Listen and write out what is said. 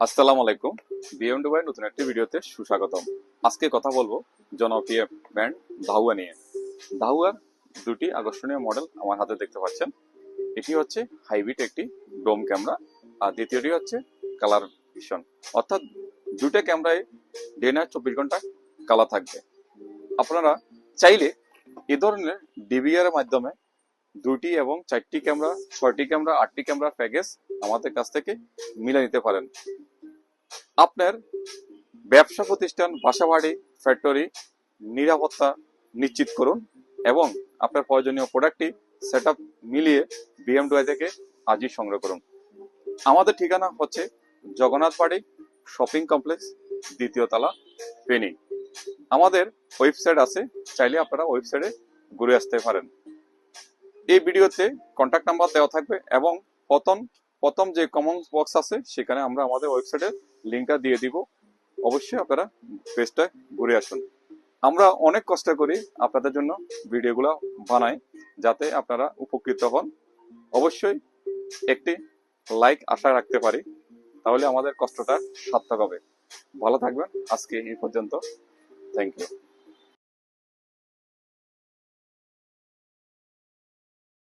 আসসালামু আলাইকুম। বিএমডব্লিউ নতুন একটি ভিডিওতে সুস্বাগতম। আজকে কথা বলবো জনপ্রিয় ব্র্যান্ড দাহুয়া নিয়ে। দাহুয়ার দুটি আকর্ষণীয় মডেল আমার হাতে দেখতে পাচ্ছেন। এটি হচ্ছে হাইব্রিড একটি ডোম ক্যামেরা, আর দ্বিতীয়টি হচ্ছে কালার ভিশন, অর্থাৎ দুটো ক্যামেরায় ডে নাইট 24 ঘন্টা কালার থাকবে। আপনারা চাইলে এ ধরনের ডিভিআর এর মাধ্যমে 2টি এবং 4টি ক্যামেরা, 6টি ক্যামেরা, 8টি ক্যামেরা প্যাকেজ আমাদের কাছ থেকে মিলে নিতে পারেন। আপনার ব্যবসা প্রতিষ্ঠান, বাসাবাড়ি, ফ্যাক্টরি নিরাপত্তা নিশ্চিত করুন এবং আপনার প্রয়োজনীয় প্রোডাক্টটি সেটআপ মিলিয়ে বিএমডব্লিউ থেকে আজই সংগ্রহ করুন। আমাদের ঠিকানা হচ্ছে জগন্নাথ বাড়ি শপিং কমপ্লেক্স, 2য় তলা, ফেনী। আমাদের ওয়েবসাইট আছে, চাইলে আপনারা ওয়েবসাইটে ঘুরে আসতে পারেন। এই ভিডিওতে কন্ট্যাক্ট নাম্বার দেওয়া থাকবে এবং প্রথম যে কমেন্ট বক্স আছে সেখানে আমরা আমাদের ওয়েবসাইটের লিঙ্কটা দিয়ে দিব। অবশ্যই আপনারা পেজটা ঘুরে আসুন। আমরা অনেক কষ্ট করি আপনাদের জন্য ভিডিওগুলো বানাই, যাতে আপনারা উপকৃত হন। অবশ্যই একটি লাইক আশা রাখতে পারি, তাহলে আমাদের কষ্টটা সার্থক হবে। ভালো থাকবেন। আজকে এই পর্যন্ত। Thank you.